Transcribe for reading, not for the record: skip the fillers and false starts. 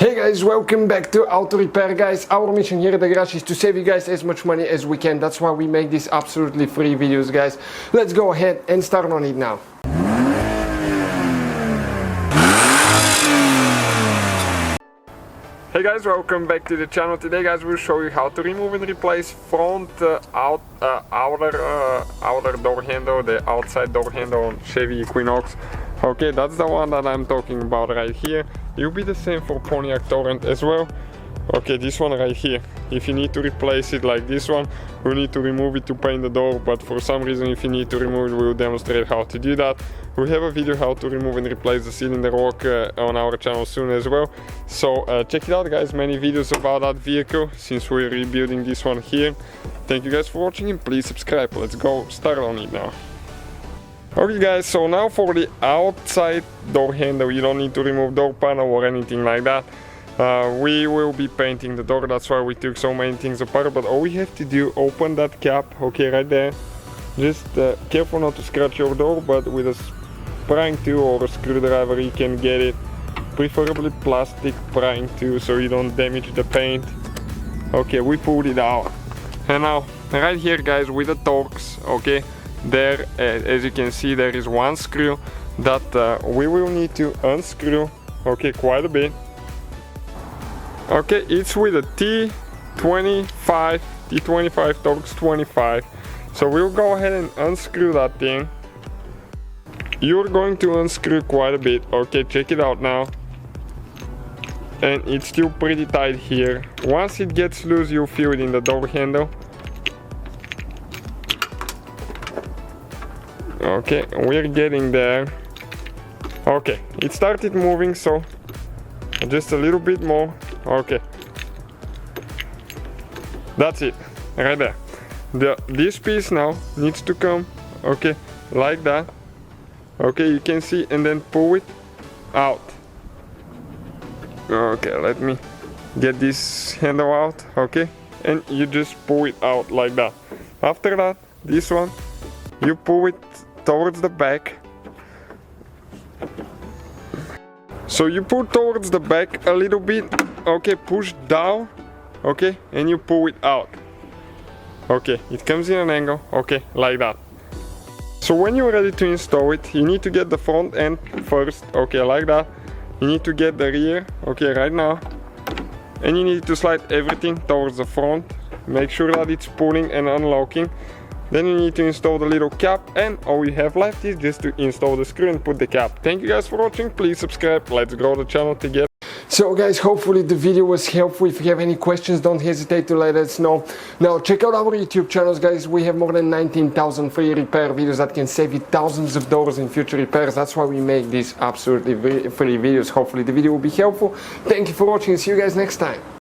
Hey guys, welcome back to Auto Repair guys. Our mission here at the garage is to save you guys as much money as we can. That's why we make these absolutely free videos guys. Let's go ahead and start on it now. Hey guys, welcome back to the channel. Today guys we'll show you how to remove and replace front outer door handle, the outside door handle on Chevy Equinox. Okay, that's the one that I'm talking about right here. It'll be the same for Pontiac Torrent as well. Okay, this one right here. If you need to replace it like this one, we need to remove it to paint the door, but for some reason if you need to remove it, we'll demonstrate how to do that. We have a video how to remove and replace the cylinder lock on our channel soon as well. So check it out guys, many videos about that vehicle since we're rebuilding this one here. Thank you guys for watching and please subscribe. Let's go start on it now. Okay guys, so now for the outside door handle, you don't need to remove door panel or anything like that. We will be painting the door, that's why we took so many things apart, but all we have to do, open that cap, okay, right there. Just careful not to scratch your door, but with a prying tool or a screwdriver you can get it. Preferably plastic prying tool so you don't damage the paint. Okay, we pulled it out. And now, right here guys, with the Torx, okay, there, as you can see, there is one screw that we will need to unscrew, okay, quite a bit. Okay, it's with a T25 Torx 25. So we'll go ahead and unscrew that thing. You're going to unscrew quite a bit, okay, check it out now. And it's still pretty tight here. Once it gets loose, you'll feel it in the door handle. Okay, we're getting there. Okay, it started moving, so just a little bit more. Okay, that's it, right there. This piece now needs to come, okay, like that. Okay, you can see, and then pull it out. Okay, let me get this handle out, okay, and you just pull it out like that. After that, this one, you pull it towards the back. So you pull towards the back a little bit, okay, push down, okay, and you pull it out. Okay, it comes in an angle, okay, like that. So when you're ready to install it, you need to get the front end first, okay, like that. You need to get the rear, okay, right now. And you need to slide everything towards the front. Make sure that it's pulling and unlocking. Then you need to install the little cap, and all you have left is just to install the screw and put the cap. Thank you guys for watching, please subscribe, let's grow the channel together. So guys, hopefully the video was helpful. If you have any questions, don't hesitate to let us know. Now check out our YouTube channels guys, we have more than 19,000 free repair videos that can save you thousands of dollars in future repairs. That's why we make these absolutely free videos. Hopefully the video will be helpful. Thank you for watching, see you guys next time.